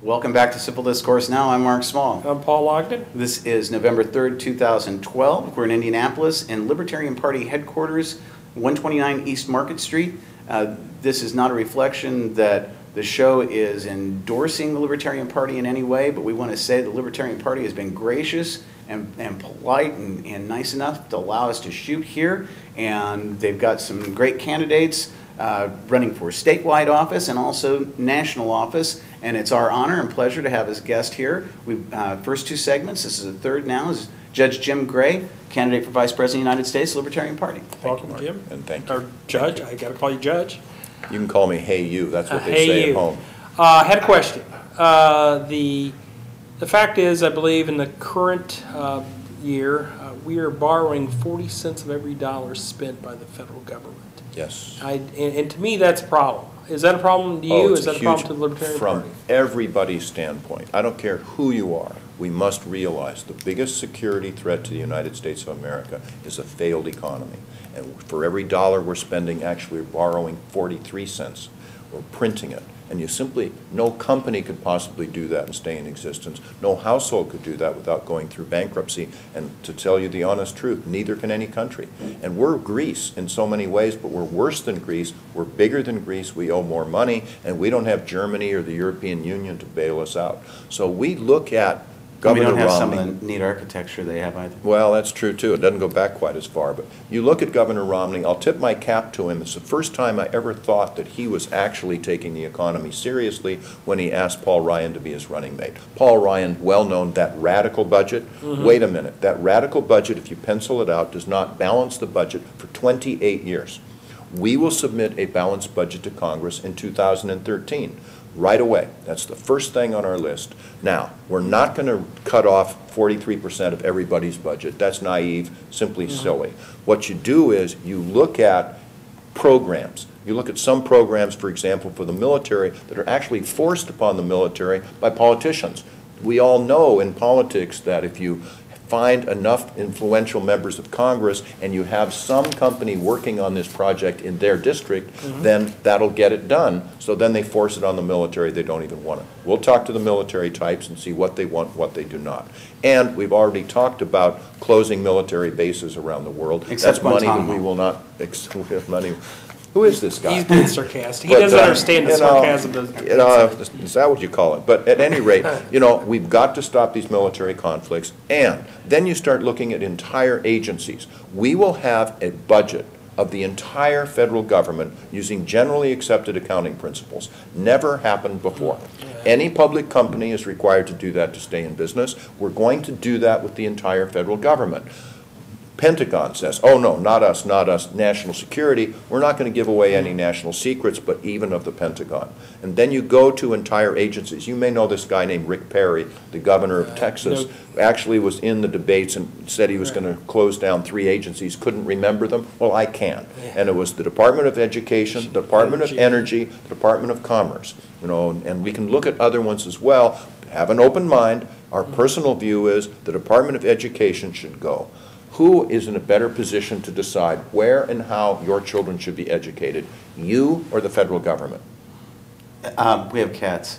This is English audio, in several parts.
Welcome back to Civil Discourse Now. I'm Mark Small. I'm Paul Ogden. This is November 3rd, 2012. We're in Indianapolis in Libertarian Party headquarters, 129 East Market Street. This is not a reflection that the show is endorsing the Libertarian Party in any way, but we want to say the Libertarian Party has been gracious and polite and nice enough to allow us to shoot here. And they've got some great candidates running for statewide office and also national office. And it's our honor and pleasure to have as guest here. First two segments, this is the third now, is Judge Jim Gray, candidate for Vice President of the United States, Libertarian Party. Welcome, Jim. And thank you. Or Judge, I got to call you Judge. You can call me Hey You, that's what they say at home. Had a question. The fact is, I believe in the current year, we are borrowing 40 cents of every dollar spent by the federal government. Yes. And to me, that's a problem. Is that a problem to you? Is that a problem to the Libertarian Party? From everybody's standpoint, I don't care who you are, we must realize the biggest security threat to the United States of America is a failed economy. And for every dollar we're spending, actually we're borrowing 43 cents. We're printing it. And you simply, no company could possibly do that and stay in existence. No household could do that without going through bankruptcy. And to tell you the honest truth, neither can any country. And we're Greece in so many ways, but we're worse than Greece. We're bigger than Greece. We owe more money, and we don't have Germany or the European Union to bail us out. So we look at Governor we don't have Romney. some of the neat architecture they have either. Well, that's true too. It doesn't go back quite as far. But you look at Governor Romney, I'll tip my cap to him. It's the first time I ever thought that he was actually taking the economy seriously when he asked Paul Ryan to be his running mate. Paul Ryan, well known, that radical budget. Wait a minute. That radical budget, if you pencil it out, does not balance the budget for 28 years. We will submit a balanced budget to Congress in 2013. Right away. That's the first thing on our list. Now, we're not going to cut off 43% of everybody's budget. That's naive, simply silly. What you do is you look at programs. You look at some programs, for example, for the military that are actually forced upon the military by politicians. We all know in politics that if you find enough influential members of Congress and you have some company working on this project in their district, then that'll get it done. So then they force it on the military. They don't even want it. We'll talk to the military types and see what they want, what they do not. And we've already talked about closing military bases around the world. Except that's money that Guantanamo. we will not, money. Who is this guy? He's being sarcastic. He But, doesn't understand the sarcasm. Is that what you call it? But at any rate, we've got to stop these military conflicts. And then you start looking at entire agencies. We will have a budget of the entire federal government using generally accepted accounting principles. Never happened before. Any public company is required to do that to stay in business. We're going to do that with the entire federal government. Pentagon says, oh no, not us, national security. We're not going to give away any national secrets, but even of the Pentagon. And then you go to entire agencies. You may know this guy named Rick Perry, the governor of Texas, actually was in the debates and said he was going to close down 3 agencies, couldn't remember them. Well, I can. And it was the Department of Education, the Department of Energy, the Department of Commerce. And we can look at other ones as well. Have an open mind. Our personal view is the Department of Education should go. Who is in a better position to decide where and how your children should be educated, you or the federal government? We have cats.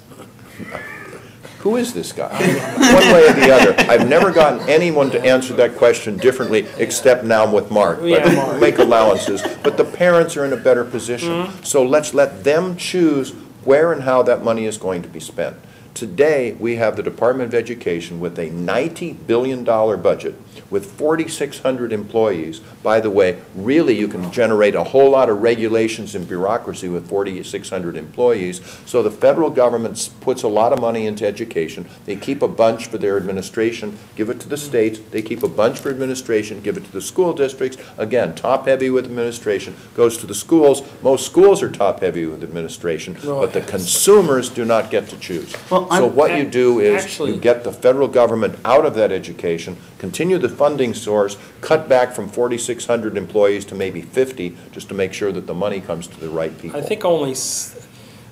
Who is this guy? One way or the other. I've never gotten anyone to answer that question differently except now with Mark. But Mark. Make allowances. But the parents are in a better position. So let's let them choose where and how that money is going to be spent. Today, we have the Department of Education with a $90 billion budget with 4,600 employees. By the way, really you can generate a whole lot of regulations and bureaucracy with 4,600 employees. So the federal government puts a lot of money into education. They keep a bunch for their administration, give it to the states. They keep a bunch for administration, give it to the school districts. Again, top-heavy with administration, goes to the schools. Most schools are top-heavy with administration, but the consumers do not get to choose. So what you do is you get the federal government out of that education, continue the funding source, cut back from 4,600 employees to maybe 50, just to make sure that the money comes to the right people. I think only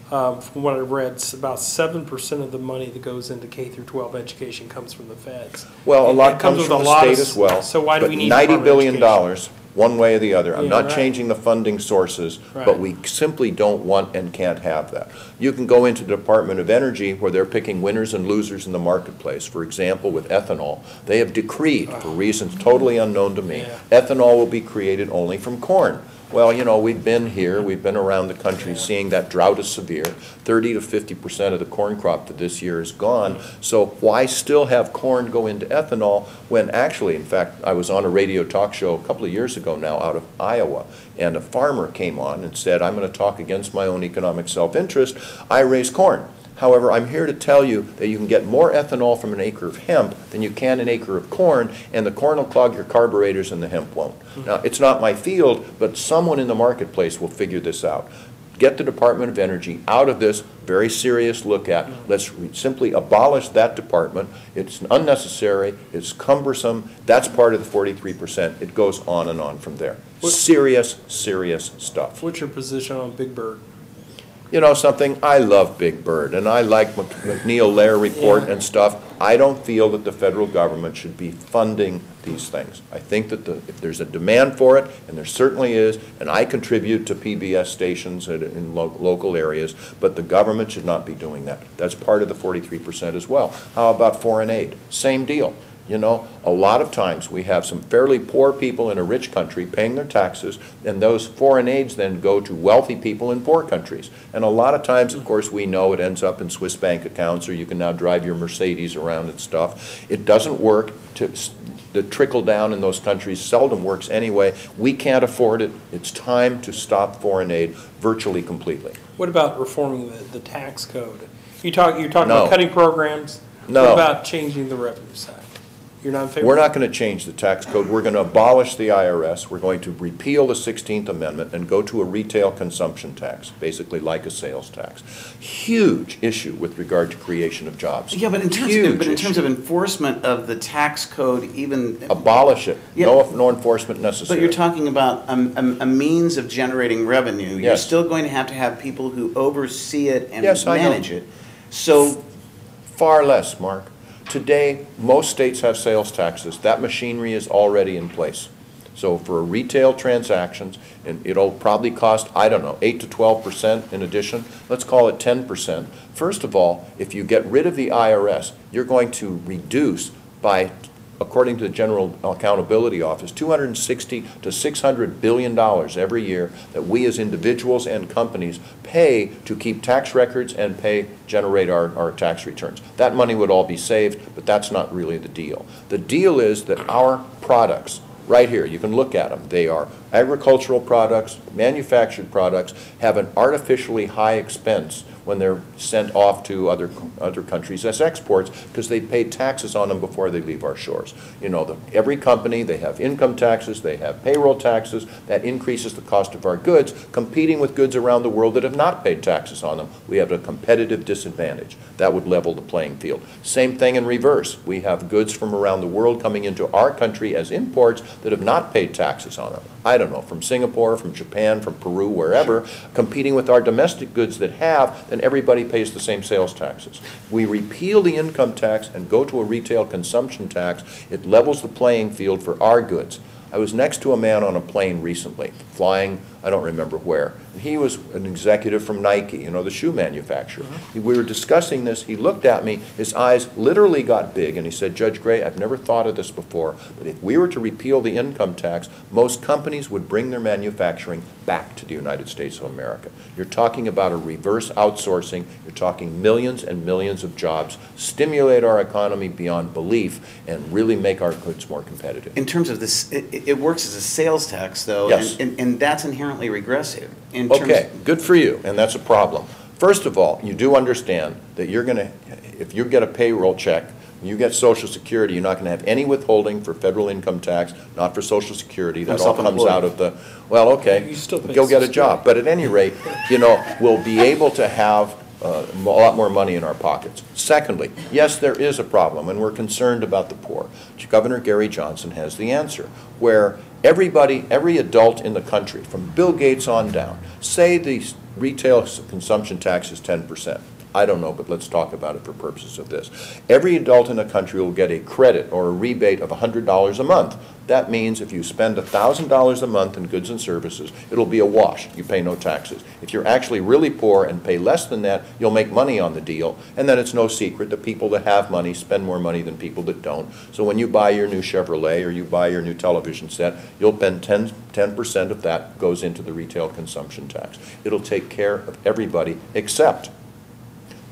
from what I've read, it's about 7% of the money that goes into K through 12 education comes from the feds. Well, a lot It comes with from a the lot of state as well. So why do we need But $90 Department of billion, Education? one way or the other. I'm Yeah, not right. changing the funding sources, but Right. we simply don't want and can't have that. You can go into the Department of Energy where they're picking winners and losers in the marketplace. For example, with ethanol, they have decreed, for reasons totally unknown to me, Yeah. ethanol will be created only from corn. Well, you know, we've been here, we've been around the country seeing that drought is severe. 30 to 50% of the corn crop for this year is gone. So why still have corn go into ethanol when actually, in fact, I was on a radio talk show a couple of years ago now out of Iowa, and a farmer came on and said, I'm going to talk against my own economic self-interest. I raise corn. However, I'm here to tell you that you can get more ethanol from an acre of hemp than you can an acre of corn, and the corn will clog your carburetors and the hemp won't. Now, it's not my field, but someone in the marketplace will figure this out. Get the Department of Energy out of this very serious look at. Let's simply abolish that department. It's unnecessary. It's cumbersome. That's part of the 43%. It goes on and on from there. Serious, serious stuff. What's your position on Big Bird? You know something, I love Big Bird, and I like McNeil-Lehrer report Yeah. and stuff. I don't feel that the federal government should be funding these things. I think that if there's a demand for it, and there certainly is, and I contribute to PBS stations in local areas, but the government should not be doing that. That's part of the 43% as well. How about foreign aid? Same deal. You know, a lot of times we have some fairly poor people in a rich country paying their taxes, and those foreign aids then go to wealthy people in poor countries. And a lot of times, of course, we know it ends up in Swiss bank accounts, or you can now drive your Mercedes around and stuff. It doesn't work. The trickle down in those countries seldom works anyway. We can't afford it. It's time to stop foreign aid virtually completely. What about reforming the tax code? You're talking No. about cutting programs. No. What about changing the revenue side? You're not in favor? We're not going to change the tax code. We're going to abolish the IRS. We're going to repeal the 16th Amendment and go to a retail consumption tax, basically like a sales tax. Huge issue with regard to creation of jobs. Yeah, but in terms of enforcement of the tax code, even Abolish it. Yeah. No enforcement necessary. but you're talking about a means of generating revenue. You're Yes. still going to have people who oversee it and Yes, I know. manage it. So Far less, Mark. Today, most states have sales taxes. That machinery is already in place. So for retail transactions, and it'll probably cost, I don't know, 8 to 12% in addition. Let's call it 10%. First of all, if you get rid of the IRS, you're going to reduce by, according to the General Accountability Office, $260 to $600 billion every year that we as individuals and companies pay to keep tax records and generate our tax returns. That money would all be saved, but that's not really the deal. The deal is that our products, right here, you can look at them. They are agricultural products, manufactured products, have an artificially high expense when they're sent off to other countries as exports because they pay taxes on them before they leave our shores. You know, every company, they have income taxes, they have payroll taxes. That increases the cost of our goods, competing with goods around the world that have not paid taxes on them. We have a competitive disadvantage. That would level the playing field. Same thing in reverse. We have goods from around the world coming into our country as imports that have not paid taxes on them. I don't know, from Singapore, from Japan, from Peru, wherever, competing with our domestic goods that have, then everybody pays the same sales taxes. We repeal the income tax and go to a retail consumption tax. It levels the playing field for our goods. I was next to a man on a plane recently, flying, I don't remember where. And he was an executive from Nike, you know, the shoe manufacturer. We were discussing this. He looked at me. His eyes literally got big, and he said, Judge Gray, I've never thought of this before, but if we were to repeal the income tax, most companies would bring their manufacturing back to the United States of America. You're talking about a reverse outsourcing. You're talking millions and millions of jobs, stimulate our economy beyond belief, and really make our goods more competitive. in terms of this, it works as a sales tax, though, Yes. and that's inherently regressive. Okay, good for you, and that's a problem. First of all, you do understand that you're going to, if you get a payroll check, you get Social Security, you're not going to have any withholding for federal income tax, not for Social Security. That all comes out of the, well, okay, You still pay go get a Social job. But at any rate, you know, we'll be able to have a lot more money in our pockets. Secondly, yes, there is a problem, and we're concerned about the poor. Governor Gary Johnson has the answer, where everybody, every adult in the country, from Bill Gates on down, say the retail consumption tax is 10%. I don't know, but let's talk about it for purposes of this. Every adult in the country will get a credit or a rebate of $100 a month. That means if you spend $1,000 a month in goods and services, it'll be a wash. You pay no taxes. If you're actually really poor and pay less than that, you'll make money on the deal. And then it's no secret that people that have money spend more money than people that don't. So when you buy your new Chevrolet or you buy your new television set, you'll spend 10% of that goes into the retail consumption tax. It'll take care of everybody except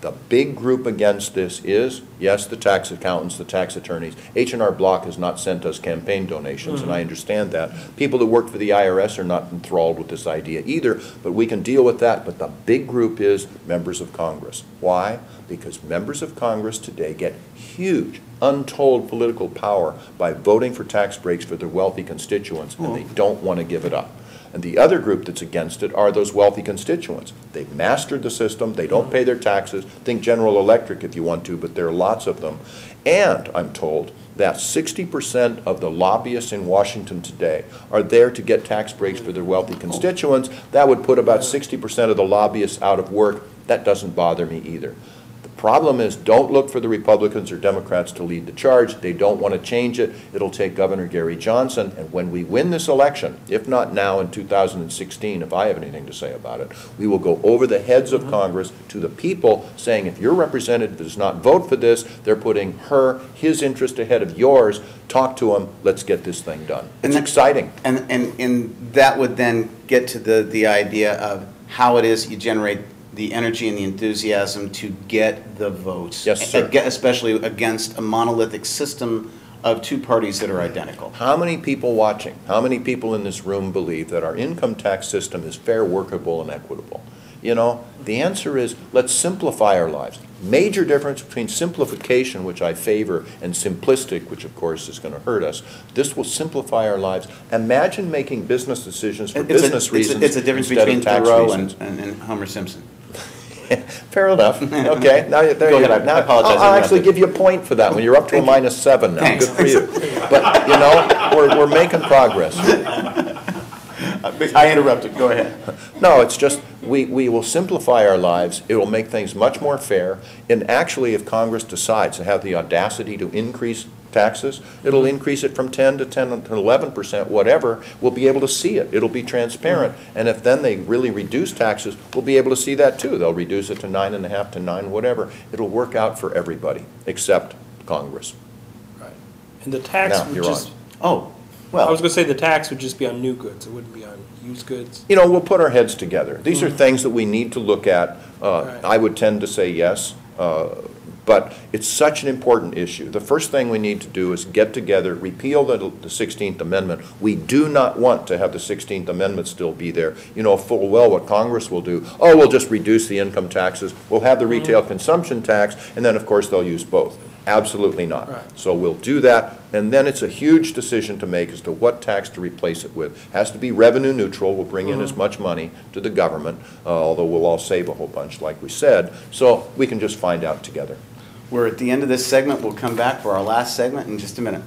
the big group against this is, yes, the tax accountants, the tax attorneys. H&R Block has not sent us campaign donations, and I understand that. People that work for the IRS are not enthralled with this idea either, but we can deal with that. But the big group is members of Congress. Why? Because members of Congress today get huge, untold political power by voting for tax breaks for their wealthy constituents, and they don't want to give it up. And the other group that's against it are those wealthy constituents. They've mastered the system. They don't pay their taxes. Think General Electric if you want to, but there are lots of them. And I'm told that 60% of the lobbyists in Washington today are there to get tax breaks for their wealthy constituents. That would put about 60% of the lobbyists out of work. That doesn't bother me either. The problem is, don't look for the Republicans or Democrats to lead the charge. They don't want to change it. It'll take Governor Gary Johnson, and when we win this election, if not now in 2016, if I have anything to say about it, we will go over the heads of Congress to the people saying, if your representative does not vote for this, they're putting his interest ahead of yours. Talk to him. Let's get this thing done. It's exciting. And that would then get to the idea of how it is you generate the energy and the enthusiasm to get the votes. Yes, sir. Especially against a monolithic system of two parties that are identical. How many people watching, how many people in this room believe that our income tax system is fair, workable, and equitable? You know, the answer is, let's simplify our lives. Major difference between simplification, which I favor, and simplistic, which of course is going to hurt us. This will simplify our lives. Imagine making business decisions for business reasons. It's a difference between Thoreau and Homer Simpson. Fair enough. Okay. Now, there Go you ahead. go. Now, I apologize. I'll actually give you a point for that when you're up to a -7 now. Thanks. Good for you. But, you know, we're making progress. I interrupted. Go ahead. No, it's just we will simplify our lives. It will make things much more fair. And actually, if Congress decides to have the audacity to increase taxes, it'll increase it from 10 to 11%, whatever. We'll be able to see it. It'll be transparent. And if then they really reduce taxes, we'll be able to see that too. They'll reduce it to 9.5 to 9, whatever. It'll work out for everybody except Congress. Right. And the tax Now, would you're just, on. Well, I was going to say the tax would just be on new goods. It wouldn't be on used goods. You know, we'll put our heads together. These are things that we need to look at. Right. I would tend to say yes, but it's such an important issue. The first thing we need to do is get together, repeal the 16th Amendment. We do not want to have the 16th Amendment still be there. You know full well what Congress will do. Oh, we'll just reduce the income taxes. We'll have the retail consumption tax, and then, of course, they'll use both. Absolutely not. Right. So we'll do that, and then it's a huge decision to make as to what tax to replace it with. Has to be revenue neutral. We'll bring in as much money to the government, although we'll all save a whole bunch, like we said. So we can just find out together. we're at the end of this segment. We'll come back for our last segment in just a minute.